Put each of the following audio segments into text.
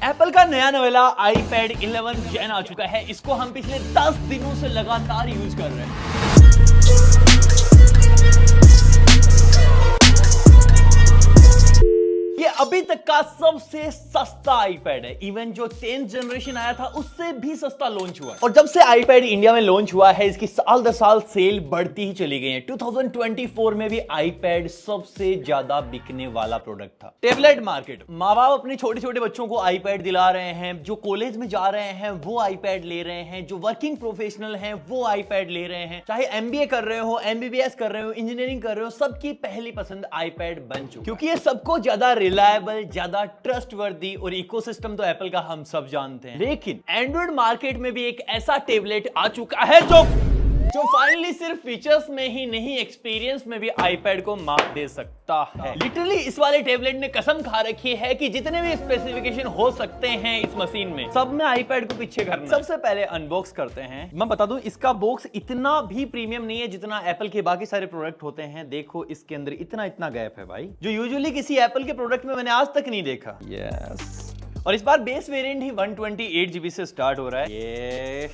Apple का नया नवेला iPad 11 Gen आ चुका है। इसको हम पिछले 10 दिनों से लगातार यूज कर रहे हैं। ये अभी तक का सबसे सस्ता iPad है। इवन जो 10th जनरेशन आया था उससे भी सस्ता लॉन्च हुआ है। और जब से iPad इंडिया में लॉन्च हुआ है इसकी साल दर साल सेल बढ़ती ही चली गई है। 2024 में भी iPad सबसे ज्यादा बिकने वाला प्रोडक्ट था। टैबलेट मार्केट, माँ बाप अपने छोटे छोटे बच्चों को iPad दिला रहे हैं, जो कॉलेज में जा रहे हैं वो iPad ले रहे हैं, जो वर्किंग प्रोफेशनल हैं वो iPad ले रहे हैं, चाहे MBA कर रहे हो, MBBS कर रहे हो, इंजीनियरिंग कर रहे हो, सबकी पहली पसंद iPad बन चुकी है। क्योंकि ये सबको ज्यादा रिलायबल, ज्यादा ट्रस्टवर्दी और इकोसिस्टम तो एप्पल का हम सब जानते हैं। लेकिन एंड्रॉइड मार्केट में भी एक ऐसा टैबलेट आ चुका है जो फाइनली सिर्फ फीचर्स में ही नहीं एक्सपीरियंस में भी iPad को मात दे सकता है। लिटरली इस वाले टैबलेट ने कसम खा रखी है कि जितने भी स्पेसिफिकेशन हो सकते हैं इस मशीन में, सब में iPad को पीछे करना है। सबसे पहले अनबॉक्स करते हैं। मैं बता दूं इसका बॉक्स इतना भी प्रीमियम नहीं है जितना एप्पल के बाकी सारे प्रोडक्ट होते हैं। देखो इसके अंदर इतना गैप है भाई, जो यूजुअली किसी एप्पल के प्रोडक्ट में मैंने आज तक नहीं देखा। यस, और इस बार बेस वेरिएंट ही 128 GB से स्टार्ट हो रहा है। ये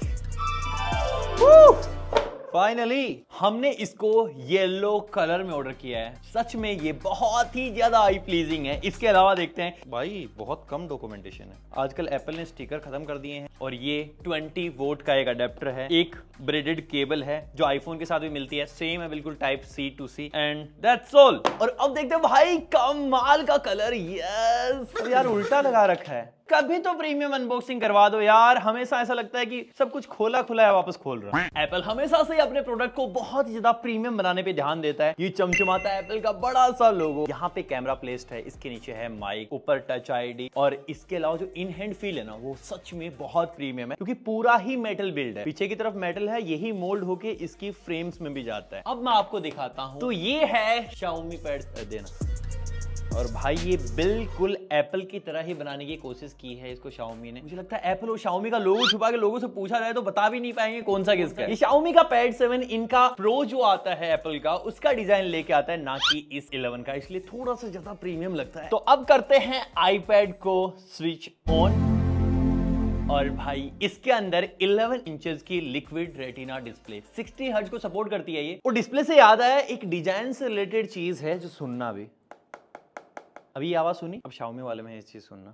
फाइनली हमने इसको येलो कलर में ऑर्डर किया है। सच में ये बहुत ही ज्यादा आई प्लीजिंग है। इसके अलावा देखते हैं भाई, बहुत कम डॉक्यूमेंटेशन है। आजकल एप्पल ने स्टिकर खत्म कर दिए हैं। और ये 20 वोल्ट का एक अडेप्टर है, एक ब्रेडेड केबल है जो आईफोन के साथ भी मिलती है, सेम है बिल्कुल type C to C, and that's all. और अब देखते हैं भाई कमाल का कलर। यस यार, उल्टा लगा रखा है। कभी तो प्रीमियम अनबॉक्सिंग करवा दो यार। हमेशा ऐसा लगता है कि सब कुछ खोला खुला है, वापस खोल रहा है। एप्पल हमेशा से अपने प्रोडक्ट को बहुत ज्यादा प्रीमियम बनाने पे ध्यान देता है। ये चमचमाता एप्पल का बड़ा सा लोगो। यहाँ पे कैमरा प्लेस्ड है, इसके नीचे है माइक, ऊपर टच आईडी, और इसके अलावा जो इन हैंड फील है ना वो सच में बहुत प्रीमियम है, क्योंकि पूरा ही मेटल बिल्ड है। पीछे की तरफ मेटल है, यही मोल्ड होके इसकी फ्रेम्स में भी जाता है। अब मैं आपको दिखाता हूँ। तो ये है Xiaomi पैड देना। और भाई ये बिल्कुल एप्पल की तरह ही बनाने की कोशिश की है इसको Xiaomi ने। मुझे लगता है एप्पल और Xiaomi का लोगो छुपा के लोगों से पूछा जाए तो बता भी नहीं पाएंगे कौन सा किसका है। ये Xiaomi का पैड 7 इनका प्रो जो आता है एप्पल का, उसका डिजाइन लेके आता है, ना कि इस 11 का, इसलिए थोड़ा सा ज्यादा प्रीमियम लगता है। तो अब करते हैं iPad को स्विच ऑन। और भाई इसके अंदर 11 इंचेस की लिक्विड रेटिना डिस्प्ले 60 हर्ट्ज को सपोर्ट करती है ये। और डिस्प्ले से याद आया, एक डिजाइन से रिलेटेड चीज है जो सुनना भी। अभी ये आवाज सुनी, अब Xiaomi वाले में ये चीज सुनना।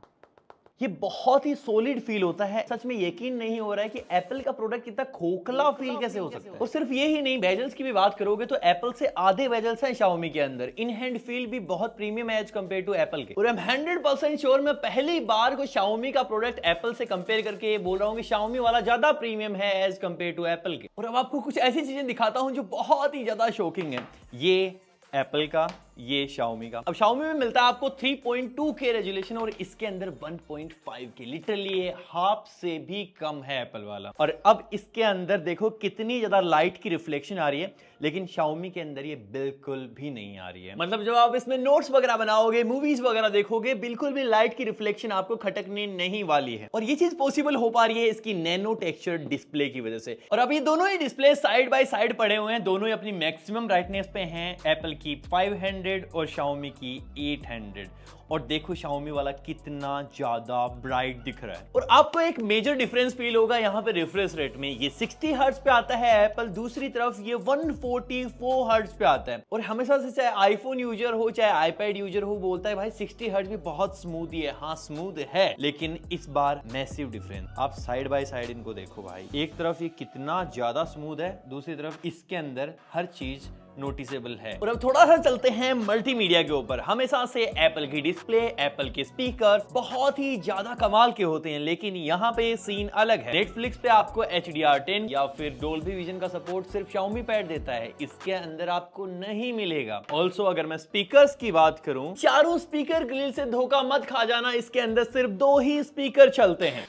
ये बहुत ही सॉलिड फील होता है। सच में यकीन नहीं हो रहा है कि एप्पल का प्रोडक्ट इतना खोखला फील कैसे हो सकता है। और सिर्फ ये ही नहीं, बेजल्स की भी बात करोगे तो एप्पल से आधे बेजल्स हैं Xiaomi के अंदर। इन हैंड फील भी बहुत प्रीमियम है एज कंपेयर टू एप्पल के। और आई एम 100% श्योर, मैं पहली बार को Xiaomi का प्रोडक्ट एप्पल से कंपेयर करके ये बोल रहा हूँ कि Xiaomi वाला ज्यादा प्रीमियम है एज कंपेयर टू एप्पल के। और अब आपको कुछ ऐसी चीजें दिखाता हूँ जो बहुत ही ज्यादा शॉकिंग है। ये एप्पल का, ये Xiaomi का। अब Xiaomi में मिलता है आपको 3.2K रेजोल्यूशन और इसके अंदर 1.5K। लिटरली ये हाफ से भी कम है एप्पल वाला। और अब इसके अंदर देखो कितनी ज्यादा लाइट की रिफ्लेक्शन आ रही है, लेकिन Xiaomi के अंदर ये बिल्कुल भी नहीं आ रही है। मतलब जब आप इसमें नोट्स वगैरह बनाओगे, मूवीज वगैरह देखोगे, बिल्कुल भी लाइट की रिफ्लेक्शन आपको खटकने नहीं वाली है। और ये चीज पॉसिबल हो पा रही है इसकी नैनो टेक्सचर डिस्प्ले की वजह से। और अब ये दोनों ही डिस्प्ले साइड बाय साइड पड़े हुए हैं, दोनों ही अपनी मैक्सिमम ब्राइटनेस पे हैं। एप्पल की 500 और Xiaomi की 800। और देखो Xiaomi वाला कितना ज्यादा ब्राइट दिख रहा है। और आपको एक मेजर डिफरेंस फील होगा यहाँ पे रिफ्रेश रेट में। ये 60 हर्ट्ज पे आता है एप्पल, दूसरी तरफ ये 144 हर्ट्ज पे आता है। और हमेशा से चाहे आईफोन यूजर हो चाहे iPad यूजर हो, बोलता है भाई 60 हर्ट्ज भी बहुत स्मूथ ही है। हाँ स्मूथ है, लेकिन इस बार मैसिव डिफरेंस। आप साइड बाय साइड इनको देखो भाई, एक तरफ ये कितना ज्यादा स्मूथ है, दूसरी तरफ इसके अंदर हर चीज नोटिसेबल है। और अब थोड़ा सा चलते हैं मल्टीमीडिया के ऊपर। हमेशा से एप्पल की डिस्प्ले, एप्पल के स्पीकर बहुत ही ज्यादा कमाल के होते हैं, लेकिन यहाँ पे सीन अलग है। नेटफ्लिक्स पे आपको HDR10 या फिर डोल्बी विजन का सपोर्ट सिर्फ Xiaomi पैड देता है, इसके अंदर आपको नहीं मिलेगा। ऑल्सो अगर मैं स्पीकर्स की बात करूं, चारों स्पीकर ग्रिल से धोखा मत खा जाना, इसके अंदर सिर्फ 2 ही स्पीकर चलते हैं।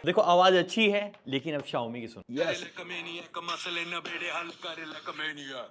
देखो आवाज अच्छी है, लेकिन अब Xiaomi की सुन। yes.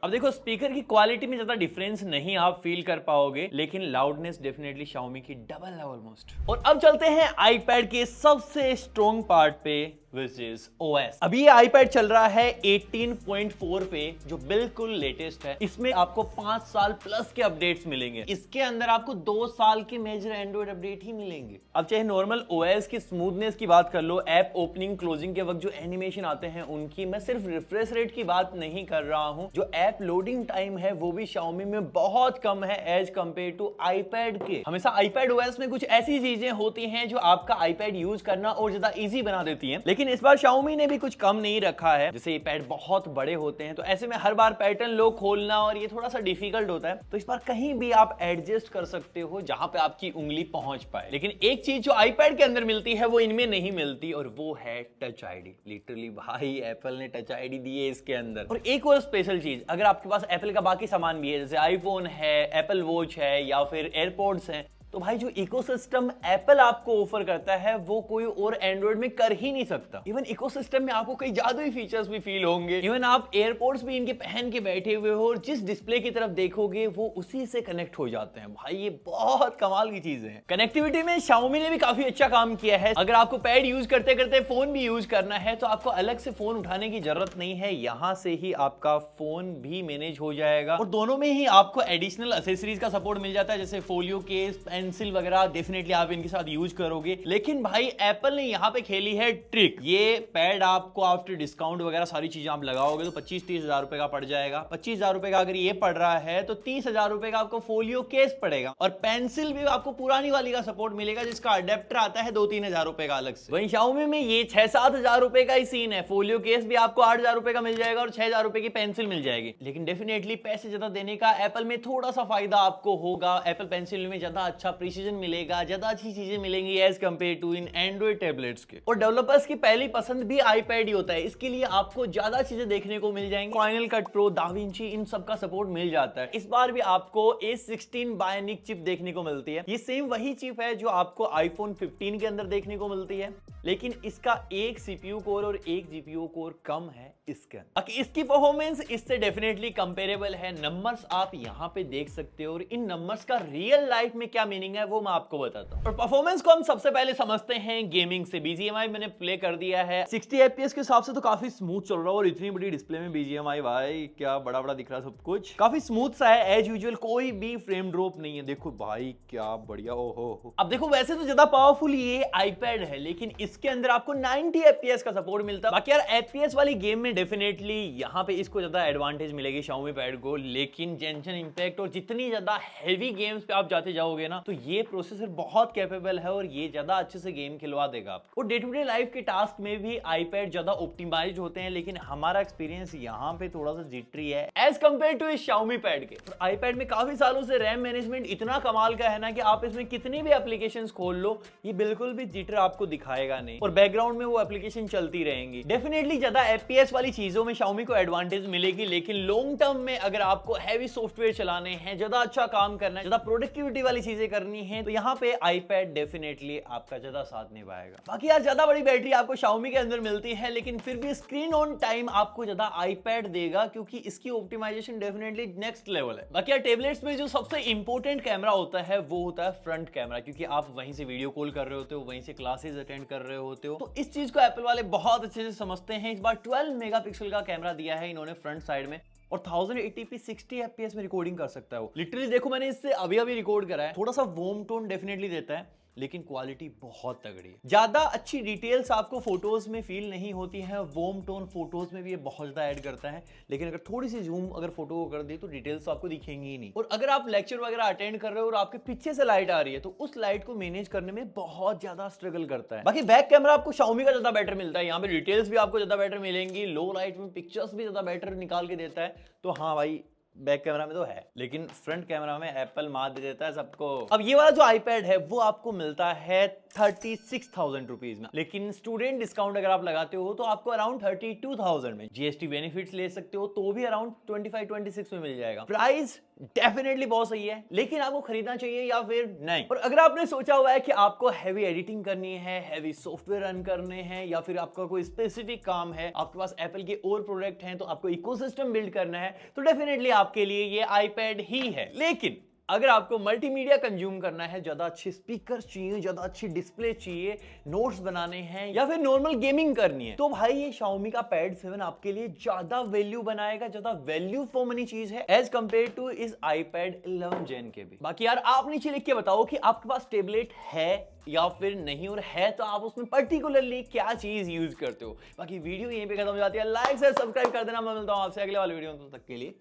अब देखो स्पीकर की क्वालिटी में ज्यादा डिफरेंस नहीं आप फील कर पाओगे, लेकिन लाउडनेस डेफिनेटली Xiaomi की डबल है ऑलमोस्ट। और अब चलते हैं iPad के सबसे स्ट्रॉन्ग पार्ट पे, which is OS। अभी ये iPad चल रहा है 18.4 पे, जो बिल्कुल लेटेस्ट है। इसमें आपको 5 साल प्लस के अपडेट्स मिलेंगे। इसके अंदर आपको 2 साल के मेजर एंड्रॉइड अपडेट ही मिलेंगे। अब चाहे नॉर्मल OS की स्मूथनेस की बात कर लो, ऐप ओपनिंग क्लोजिंग के वक्त जो एनिमेशन आते हैं उनकी, मैं सिर्फ रिफ्रेश रेट की बात नहीं कर रहा हूं, जो ऐप लोडिंग टाइम है वो भी Xiaomi में बहुत कम है एज कंपेयर टू iPad के। हमेशा iPad OS में कुछ ऐसी चीजें होती हैं जो आपका iPad यूज करना और ज्यादा इजी बना देती हैं, लेकिन इस बार Xiaomi ने भी कुछ कम नहीं रखा है। जैसे ये पैड बहुत बड़े होते हैं तो ऐसे में हर बार पैटर्न लो खोलना और ये थोड़ा सा डिफिकल्ट होता है, तो इस बार कहीं भी आप एडजस्ट कर सकते हो जहां पे आपकी उंगली पहुंच पाए। लेकिन एक चीज जो iPad के अंदर मिलती है वो इनमें नहीं मिलती, और वो है टच आईडी। लिटरली भाई एप्पल ने टच आईडी दी है इसके अंदर। और एक और स्पेशल चीज, अगर आपके पास एप्पल का बाकी सामान भी है, जैसे आईफोन है, एप्पल वॉच है या फिर एयरपोर्ट्स हैं, तो भाई जो इकोसिस्टम एप्पल आपको ऑफर करता है वो कोई और एंड्रॉइड में कर ही नहीं सकता। इवन इकोसिस्टम में आपको कई जादुई फीचर्स भी फील होंगे। इवन आप एयरपोर्ट्स भी इनके पहन के बैठे हुए हो और जिस डिस्प्ले की तरफ देखोगे वो उसी से कनेक्ट हो जाते हैं। भाई ये बहुत कमाल की चीजें हैं। कनेक्टिविटी में Xiaomi ने भी काफी अच्छा काम किया है। अगर आपको पैड यूज करते करते फोन भी यूज करना है तो आपको अलग से फोन उठाने की जरूरत नहीं है, यहां से ही आपका फोन भी मैनेज हो जाएगा। और दोनों में ही आपको एडिशनल एक्सेसरीज का सपोर्ट मिल जाता है, जैसे फोलियो केस, पेंसिल वगैरह डेफिनेटली आप इनके साथ यूज करोगे। लेकिन भाई एप्पल ने यहां पे खेली है ट्रिक। ये पैड आपको आफ्टर डिस्काउंट वगैरह सारी चीजें आप लगाओगे तो 25-30 हजार रुपए का पड़ जाएगा। 25 हजार रुपए का अगर ये पड़ रहा है तो 30 हजार रुपए का आपको फोलियो केस पड़ेगा, और पेंसिल भी आपको पुरानी वाली का सपोर्ट मिलेगा जिसका अडेप्टर आता है 2-3 हजार रुपए का अलग से। वहीं Xiaomi में ये 6-7 हजार रुपए का ही सीन है। फोलियो केस भी आपको 8 हजार रुपए का मिल जाएगा और 6 हजार रुपए की पेंसिल मिल जाएगी। लेकिन डेफिनेटली पैसे ज्यादा देने का एप्पल में थोड़ा सा फायदा आपको होगा। एप्पल पेंसिल में ज्यादा अच्छा प्रिसीजन मिलेगा, ज्यादा अच्छी चीजें मिलेंगी as compare to in Android tablets के। और डेवलपर्स की पहली पसंद भी iPad ही होता है, इसके लिए आपको ज्यादा चीजें देखने को मिल जाएंगी। फाइनल कट प्रो, दाविंची, इन सब का सपोर्ट मिल जाता है। इस बार भी आपको A16 बायोनिक चिप देखने को मिलती है। ये सेम वही चिप है जो आपको iPhone 15 के अंदर देखने को मिलती है, लेकिन इसका एक CPU कोर और एक GPU कोर कम है इसके अंदर। इसकी परफॉर्मेंस इससे डेफिनेटली कंपेरेबल है। नंबर्स आप यहां पे देख सकते हो और इन नंबर्स का रियल लाइफ में क्या मीनिंग है वो मैं आपको बताता हूं। और परफॉर्मेंस को हम सबसे पहले समझते हैं गेमिंग से। BGMI मैंने प्ले कर दिया है 60 FPS के हिसाब से, तो काफी स्मूथ चल रहा है। और इतनी बड़ी डिस्प्ले में BGMI भाई क्या बड़ा बड़ा दिख रहा है, सब कुछ काफी स्मूथ सा है एज यूजुअल, कोई भी फ्रेम ड्रॉप नहीं है। देखो भाई क्या बढ़िया। ओहो, अब देखो वैसे तो ज्यादा पावरफुल ये iPad है, लेकिन इसके अंदर आपको 90 FPS का सपोर्ट मिलता है। बाकी यार FPS वाली गेम में डेफिनेटली यहाँ पे इसको ज्यादा एडवांटेज मिलेगी Xiaomi पैड को, लेकिन जेंशन इंपैक्ट और जितनी ज्यादा हेवी गेम्स पे आप जाते जाओगे ना, तो ये प्रोसेसर बहुत कैपेबल है और ये ज्यादा अच्छे से गेम खिलवा देगा आपको। और डे टू डे लाइफ के टास्क में भी iPad ज्यादा ऑप्टिमाइज्ड होते हैं, लेकिन हमारा एक्सपीरियंस यहाँ पे थोड़ा सा जिटरी है एज कंपेयर टू इस Xiaomi पैड के। और iPad में काफी सालों से रैम मैनेजमेंट इतना कमाल का है ना कि आप इसमें कितनी भी एप्लीकेशंस खोल लो ये बिल्कुल भी जिटर आपको दिखाएगा नहीं, और बैकग्राउंड में वो एप्लीकेशन चलती रहेंगी। डेफिनेटली ज्यादा FPS वाली चीजों में Xiaomi को एडवांटेज मिलेगी, लेकिन लॉन्ग टर्म में अगर आपको हैवी सॉफ्टवेयर चलाने हैं, ज्यादा अच्छा काम करना है, ज्यादा प्रोडक्टिविटी वाली चीजें करनी है, तो यहाँ पे iPad डेफिनेटली आपका ज्यादा साथ निभाएगा। बाकी यार ज्यादा बड़ी बैटरी आपको Xiaomi के अंदर मिलती है, लेकिन फिर भी स्क्रीन ऑन टाइम आपको ज्यादा iPad देगा, क्योंकि इसकी ऑप्टिमाइजेशन डेफिनेटली नेक्स्ट लेवल है। बाकी यार टैबलेट्स में जो सबसे इंपॉर्टेंट कैमरा होता है वो होता है फ्रंट कैमरा, क्योंकि आप वहीं से वीडियो कॉल कर रहे होते हो, वहीं से क्लासेस अटेंड कर रहे होते हो, तो इस चीज को एप्पल वाले बहुत अच्छे से समझते हैं। इस बार 12 मेगापिक्सल का कैमरा दिया है इन्होंने फ्रंट साइड में, और 1080p 60 FPS में रिकॉर्डिंग कर सकता है वो। लिटरली देखो मैंने इससे अभी रिकॉर्ड करा है, थोड़ा सा वार्म टोन डेफिनेटली देता है, लेकिन क्वालिटी बहुत तगड़ी है। ज्यादा अच्छी डिटेल्स आपको फोटोज में फील नहीं होती है, वार्म टोन फोटोज में भी ये बहुत ज्यादा ऐड करता है, लेकिन अगर थोड़ी सी जूम अगर फोटो को कर दी तो डिटेल्स आपको दिखेंगी ही नहीं। और अगर आप लेक्चर वगैरह अटेंड कर रहे हो और आपके पीछे से लाइट आ रही है तो उस लाइट को मैनेज करने में बहुत ज्यादा स्ट्रगल करता है। बाकी बैक कैमरा आपको Xiaomi का ज्यादा बेटर मिलता है, यहाँ पे डिटेल्स भी आपको ज्यादा बेटर मिलेंगी, लो लाइट में पिक्चर्स भी ज्यादा बेटर निकाल के देता है। तो हाँ भाई बैक कैमरा में तो है, लेकिन फ्रंट कैमरा में एप्पल मार दे देता है सबको। अब ये वाला जो iPad है वो आपको मिलता है 36,000 रुपीज में, लेकिन स्टूडेंट डिस्काउंट अगर आप लगाते हो तो आपको अराउंड 32,000 में, GST बेनिफिट्स ले सकते हो तो भी अराउंड 25-26 में मिल जाएगा। प्राइस डेफिनेटली बहुत सही है, लेकिन आपको खरीदना चाहिए या फिर नहीं। और अगर आपने सोचा हुआ है कि आपको हैवी एडिटिंग करनी है, हैवी सॉफ्टवेयर रन करने हैं, या फिर आपका कोई स्पेसिफिक काम है, आपके पास एप्पल के और प्रोडक्ट हैं, तो आपको इकोसिस्टम बिल्ड करना है, तो डेफिनेटली आपके लिए ये iPad ही है। लेकिन अगर आपको मल्टीमीडिया कंज्यूम करना है, ज्यादा अच्छे स्पीकर चाहिए, ज्यादा अच्छी डिस्प्ले चाहिए, नोट्स बनाने हैं या फिर नॉर्मल गेमिंग करनी है, तो भाई ये Xiaomi का पैड 7 आपके लिए ज्यादा वैल्यू बनाएगा, ज्यादा वैल्यू फॉर मनी चीज है एज कंपेयर टू इस iPad 11 जेन के भी। बाकी यार आप नीचे लिख के बताओ कि आपके पास टेबलेट है या फिर नहीं, और है तो आप उसमें पर्टिकुलरली क्या चीज यूज करते हो। बाकी वीडियो यहीं पे खत्म हो जाती है। लाइक से सब्सक्राइब कर देना। मैं मिलता हूं आपसे अगले वाले वीडियो में, तब तक के लिए